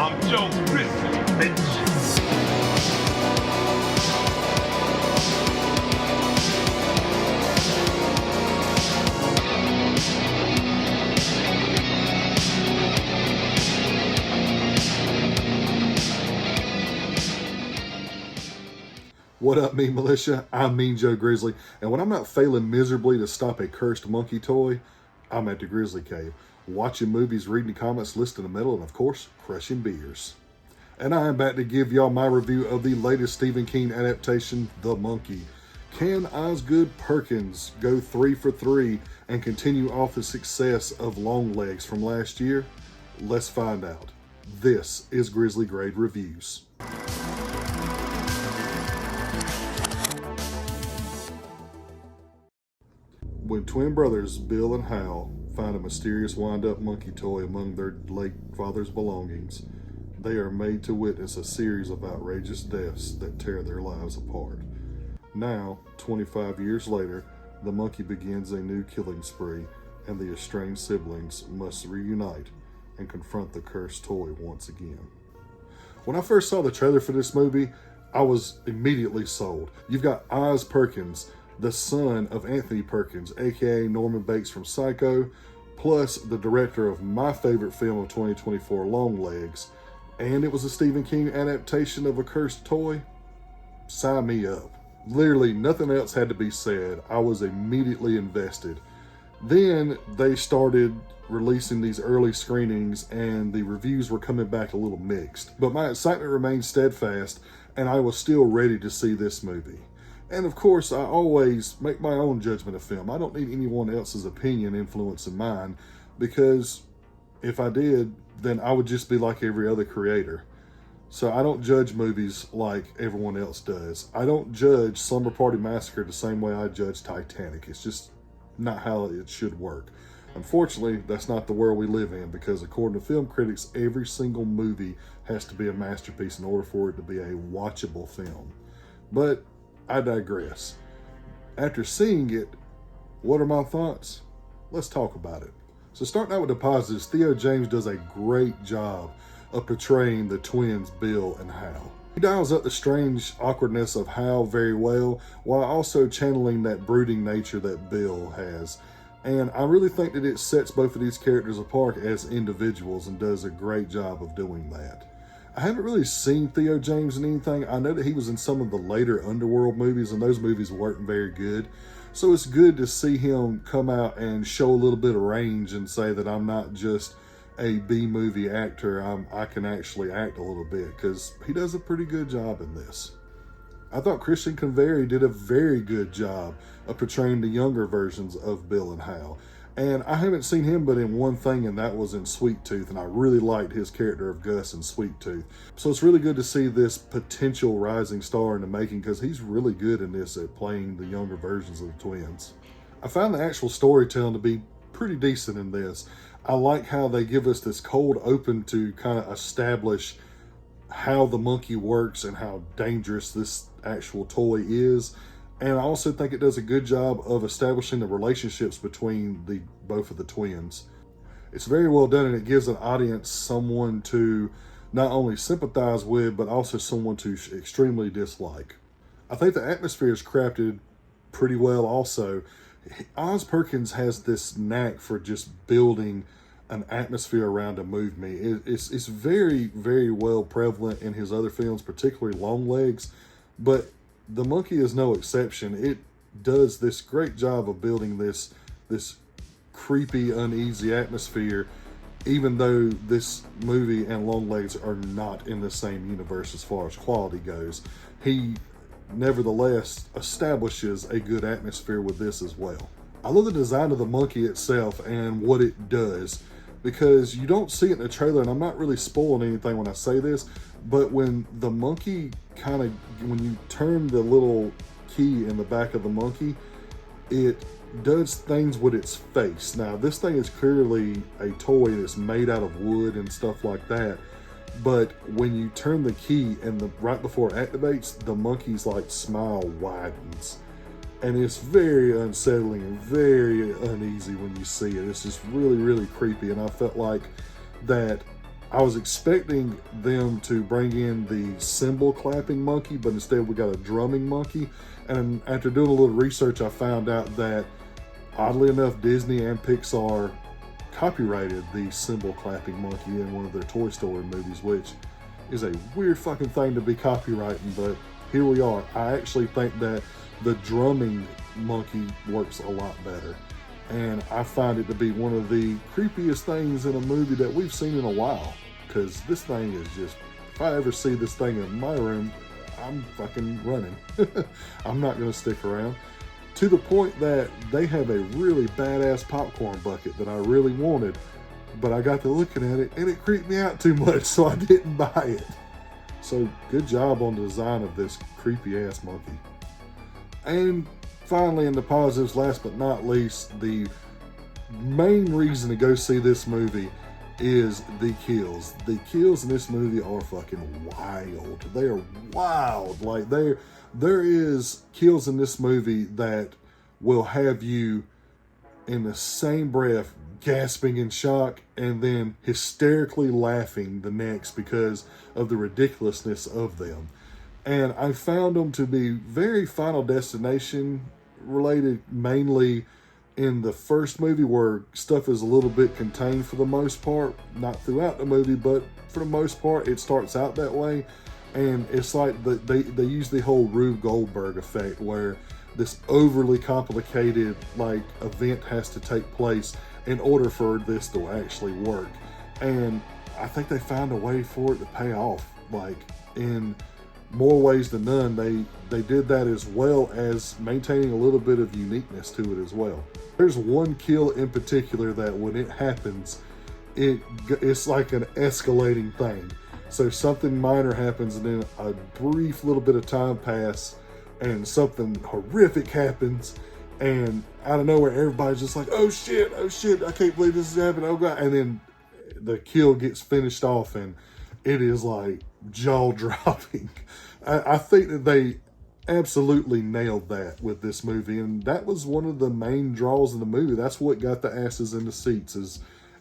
I'm Joe Grizzly, bitch. What up, me militia? I'm Mean Joe Grizzly, and when I'm not failing miserably to stop a cursed monkey toy, I'm at the Grizzly Cave, watching movies, reading the comments, listening to metal, and of course, crushing beers. And I am back to give y'all my review of the latest Stephen King adaptation, The Monkey. Can Oz Perkins go 3 for 3 and continue off the success of LongLegs from last year? Let's find out. This is Grizzly Grade Reviews. When twin brothers Bill and Hal find a mysterious wind-up monkey toy among their late father's belongings, they are made to witness a series of outrageous deaths that tear their lives apart. Now, 25 years later, the monkey begins a new killing spree, and the estranged siblings must reunite and confront the cursed toy once again. When I first saw the trailer for this movie, I was immediately sold. You've got Oz Perkins, the son of Anthony Perkins, aka Norman Bates from Psycho, plus the director of my favorite film of 2024, LongLegs, and it was a Stephen King adaptation of a cursed toy. Sign me up. Literally nothing else had to be said. I was immediately invested. Then they started releasing these early screenings and the reviews were coming back a little mixed, but my excitement remained steadfast and I was still ready to see this movie. And of course, I always make my own judgment of film. I don't need anyone else's opinion influencing mine, because if I did, then I would just be like every other creator. So I don't judge movies like everyone else does. I don't judge Slumber Party Massacre the same way I judge Titanic. It's just not how it should work. Unfortunately, that's not the world we live in, because according to film critics, every single movie has to be a masterpiece in order for it to be a watchable film. But I digress. After seeing it, what are my thoughts? Let's talk about it. So starting out with the positives, Theo James does a great job of portraying the twins Bill and Hal. He dials up the strange awkwardness of Hal very well, while also channeling that brooding nature that Bill has. And I really think that it sets both of these characters apart as individuals and does a great job of doing that. I haven't really seen Theo James in anything. I know that he was in some of the later Underworld movies, and those movies weren't very good. So it's good to see him come out and show a little bit of range and say that I'm not just a B-movie actor. I can actually act a little bit, because he does a pretty good job in this. I thought Christian Convery did a very good job of portraying the younger versions of Bill and Hal. And I haven't seen him but in one thing, and that was in Sweet Tooth, and I really liked his character of Gus in Sweet Tooth. So it's really good to see this potential rising star in the making, because he's really good in this at playing the younger versions of the twins. I found the actual storytelling to be pretty decent in this. I like how they give us this cold open to kind of establish how the monkey works and how dangerous this actual toy is. And I also think it does a good job of establishing the relationships between both of the twins. It's very well done, and it gives an audience someone to not only sympathize with, but also someone to extremely dislike. I think the atmosphere is crafted pretty well also. Oz Perkins has this knack for just building an atmosphere around a movie. It's very, very well prevalent in his other films, particularly LongLegs, but The Monkey is no exception. It does this great job of building this creepy, uneasy atmosphere, even though this movie and LongLegs are not in the same universe as far as quality goes. He nevertheless establishes a good atmosphere with this as well. I love the design of the monkey itself and what it does, because you don't see it in the trailer, and I'm not really spoiling anything when I say this, but when the monkey when you turn the little key in the back of the monkey, it does things with its face. Now, this thing is clearly a toy that's made out of wood and stuff like that, but when you turn the key and right before it activates, the monkey's smile widens. And it's very unsettling and very uneasy when you see it. It's just really, really creepy. And I felt like that I was expecting them to bring in the cymbal clapping monkey, but instead we got a drumming monkey. And after doing a little research, I found out that, oddly enough, Disney and Pixar copyrighted the cymbal clapping monkey in one of their Toy Story movies, which is a weird fucking thing to be copywriting, but here we are. I actually think that the drumming monkey works a lot better. And I find it to be one of the creepiest things in a movie that we've seen in a while. Because this thing is just, if I ever see this thing in my room, I'm fucking running. I'm not going to stick around. To the point that they have a really badass popcorn bucket that I really wanted. But I got to looking at it and it creeped me out too much, so I didn't buy it. So good job on the design of this creepy ass monkey. And finally, in the positives, last but not least, the main reason to go see this movie is the kills. The kills in this movie are fucking wild. They are wild. Like, there is kills in this movie that will have you in the same breath gasping in shock and then hysterically laughing the next because of the ridiculousness of them. And I found them to be very Final Destination related, mainly in the first movie, where stuff is a little bit contained for the most part, not throughout the movie, but for the most part it starts out that way. And it's like they use the whole Rube Goldberg effect, where this overly complicated like event has to take place in order for this to actually work. And I think they found a way for it to pay off, like in more ways than none. They did that, as well as maintaining a little bit of uniqueness to it as well. There's one kill in particular that when it happens, it's like an escalating thing. So something minor happens and then a brief little bit of time pass and something horrific happens, and out of nowhere everybody's just like, oh shit, I can't believe this is happening, oh god. And then the kill gets finished off and it is like jaw-dropping. I think that they absolutely nailed that with this movie, and that was one of the main draws of the movie. That's what got the asses in the seats,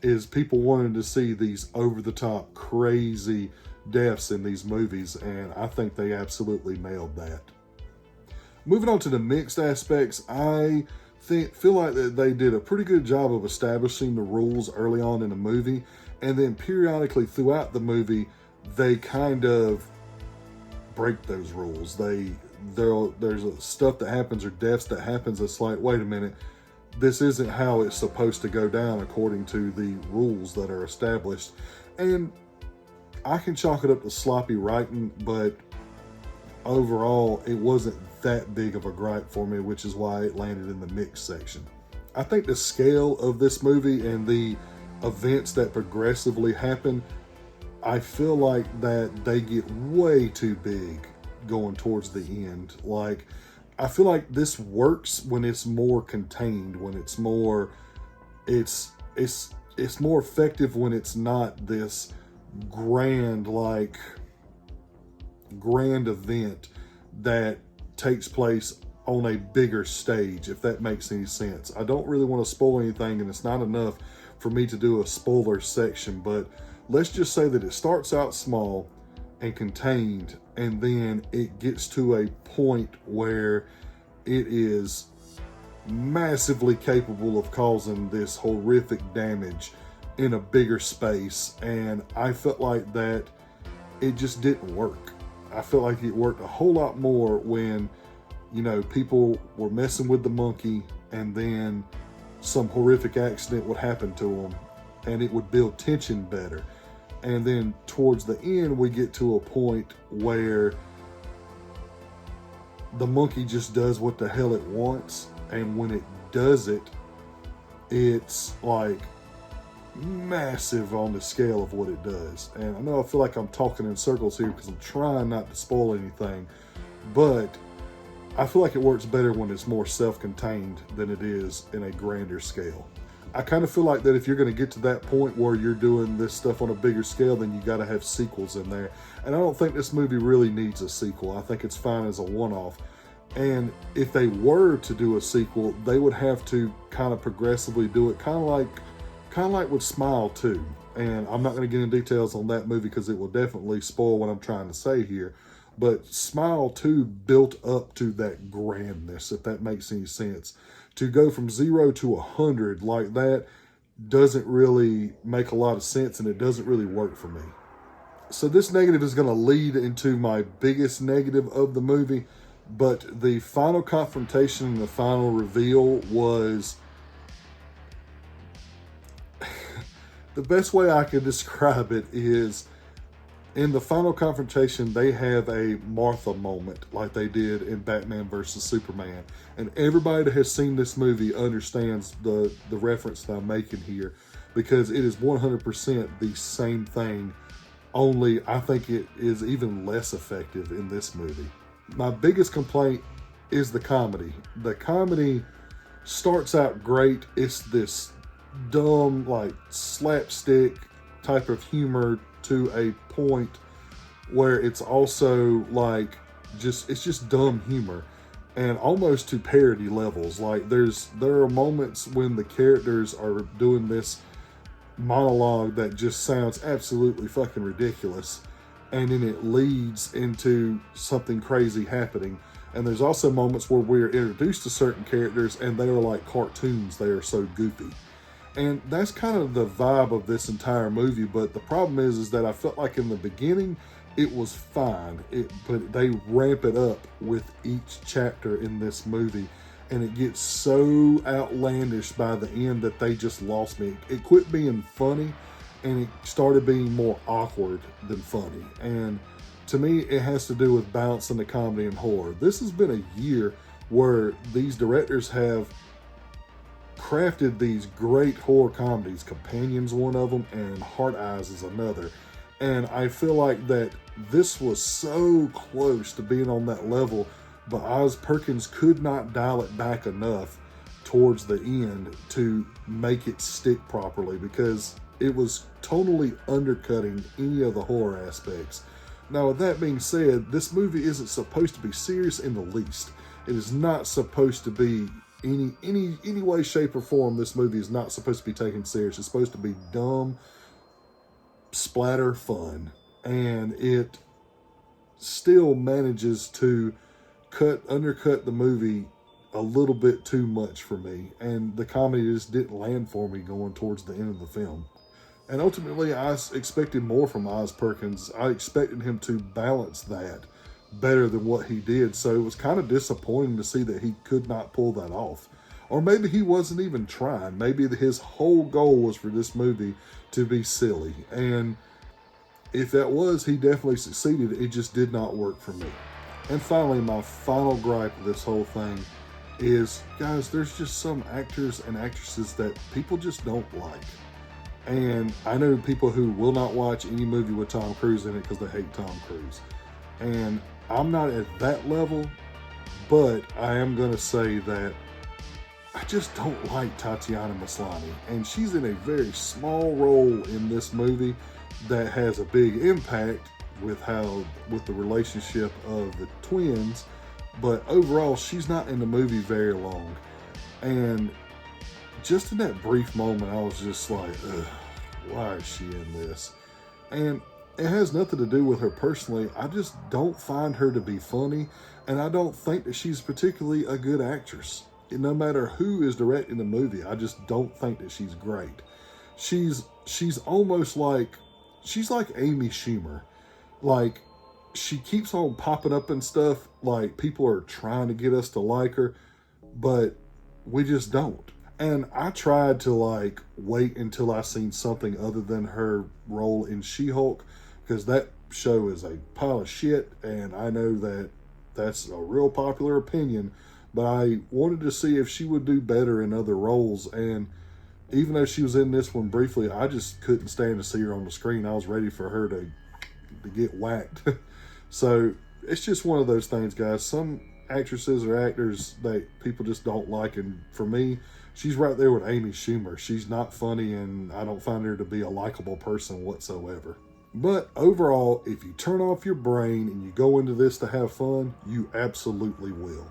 is people wanting to see these over-the-top crazy deaths in these movies, and I think they absolutely nailed that. Moving on to the mixed aspects, I feel like that they did a pretty good job of establishing the rules early on in the movie, and then periodically throughout the movie they kind of break those rules. There's stuff that happens or deaths that happens that's like, wait a minute, this isn't how it's supposed to go down according to the rules that are established. And I can chalk it up to sloppy writing, but overall it wasn't that big of a gripe for me, which is why it landed in the mixed section. I think the scale of this movie and the events that progressively happen, I feel like that they get way too big going towards the end. Like, I feel like this works when it's more contained, when it's more, it's more effective when it's not this grand event that takes place on a bigger stage, if that makes any sense. I don't really want to spoil anything, and it's not enough for me to do a spoiler section, but let's just say that it starts out small and contained, and then it gets to a point where it is massively capable of causing this horrific damage in a bigger space. And I felt like that it just didn't work. I felt like it worked a whole lot more when, you know, people were messing with the monkey and then some horrific accident would happen to them, and it would build tension better. And then towards the end, we get to a point where the monkey just does what the hell it wants. And when it does it, it's like massive on the scale of what it does. And I know I feel like I'm talking in circles here because I'm trying not to spoil anything, but I feel like it works better when it's more self-contained than it is in a grander scale. I kind of feel like that if you're going to get to that point where you're doing this stuff on a bigger scale, then you got to have sequels in there. And I don't think this movie really needs a sequel. I think it's fine as a one-off. And if they were to do a sequel, they would have to kind of progressively do it, kind of like with Smile 2. And I'm not going to get into details on that movie because it will definitely spoil what I'm trying to say here. But Smile 2 built up to that grandness, if that makes any sense. To go from 0 to 100 like that doesn't really make a lot of sense, and it doesn't really work for me. So this negative is going to lead into my biggest negative of the movie, but the final confrontation and the final reveal was... the best way I can describe it is, in the final confrontation, they have a Martha moment like they did in Batman versus Superman. And everybody that has seen this movie understands the reference that I'm making here, because it is 100% the same thing, only I think it is even less effective in this movie. My biggest complaint is the comedy. The comedy starts out great. It's this dumb, like, slapstick type of humor to a point where it's also like it's just dumb humor, and almost to parody levels. Like there are moments when the characters are doing this monologue that just sounds absolutely fucking ridiculous, and then it leads into something crazy happening. And there's also moments where we're introduced to certain characters and they are like cartoons. They are so goofy. And that's kind of the vibe of this entire movie. But the problem is that I felt like in the beginning, it was fine. But they ramp it up with each chapter in this movie. And it gets so outlandish by the end that they just lost me. It quit being funny and it started being more awkward than funny. And to me, it has to do with balancing the comedy and horror. This has been a year where these directors have crafted these great horror comedies. Companion's one of them, and Heart Eyes is another. And I feel like that this was so close to being on that level, but Oz Perkins could not dial it back enough towards the end to make it stick properly, because it was totally undercutting any of the horror aspects. Now, with that being said, this movie isn't supposed to be serious in the least. It is not supposed to be any way, shape, or form. This movie is not supposed to be taken serious. It's supposed to be dumb, splatter fun, and it still manages to undercut the movie a little bit too much for me, and the comedy just didn't land for me going towards the end of the film. And ultimately, I expected more from Oz Perkins. I expected him to balance that better than what he did. So it was kind of disappointing to see that he could not pull that off. Or maybe he wasn't even trying. Maybe his whole goal was for this movie to be silly. And if that was, he definitely succeeded. It just did not work for me. And finally, my final gripe of this whole thing is, guys, there's just some actors and actresses that people just don't like. And I know people who will not watch any movie with Tom Cruise in it because they hate Tom Cruise. And I'm not at that level, but I am going to say that I just don't like Tatiana Maslany. And she's in a very small role in this movie that has a big impact with the relationship of the twins. But overall, she's not in the movie very long. And just in that brief moment, I was just like, ugh, why is she in this? And it has nothing to do with her personally. I just don't find her to be funny, and I don't think that she's particularly a good actress. And no matter who is directing the movie, I just don't think that she's great. She's almost like, she's like Amy Schumer. Like, she keeps on popping up and stuff, like people are trying to get us to like her, but we just don't. And I tried to like wait until I seen something other than her role in She-Hulk, because that show is a pile of shit, and I know that that's a real popular opinion, but I wanted to see if she would do better in other roles. And even though she was in this one briefly, I just couldn't stand to see her on the screen. I was ready for her to get whacked. So it's just one of those things, guys. Some actresses or actors that people just don't like, and for me, she's right there with Amy Schumer. She's not funny, and I don't find her to be a likable person whatsoever. But overall, if you turn off your brain and you go into this to have fun, you absolutely will.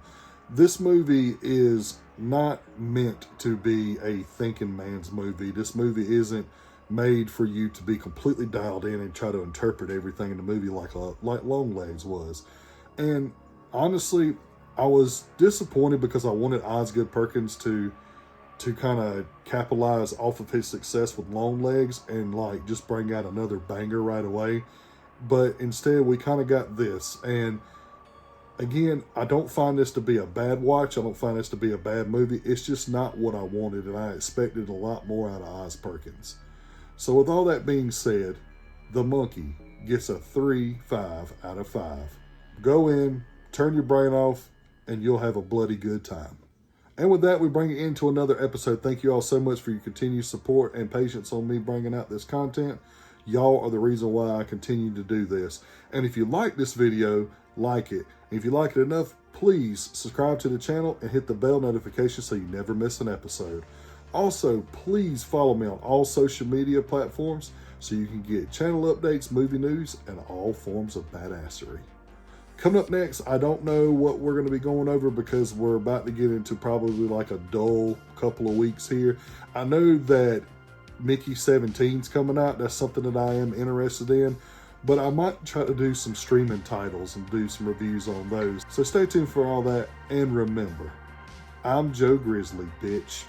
This movie is not meant to be a thinking man's movie. This movie isn't made for you to be completely dialed in and try to interpret everything in the movie like LongLegs was. And honestly, I was disappointed because I wanted Oz Perkins to kind of capitalize off of his success with LongLegs and like just bring out another banger right away. But instead we kind of got this. And again, I don't find this to be a bad watch. I don't find this to be a bad movie. It's just not what I wanted, and I expected a lot more out of Oz Perkins. So with all that being said, The Monkey gets a 3.5 out of 5. Go in, turn your brain off, and you'll have a bloody good time. And with that, we bring it into another episode. Thank you all so much for your continued support and patience on me bringing out this content. Y'all are the reason why I continue to do this. And if you like this video, like it. And if you like it enough, please subscribe to the channel and hit the bell notification so you never miss an episode. Also, please follow me on all social media platforms so you can get channel updates, movie news, and all forms of badassery. Coming up next, I don't know what we're going to be going over because we're about to get into probably like a dull couple of weeks here. I know that Mickey 17's coming out. That's something that I am interested in. But I might try to do some streaming titles and do some reviews on those. So stay tuned for all that. And remember, I'm Joe Grizzly, bitch.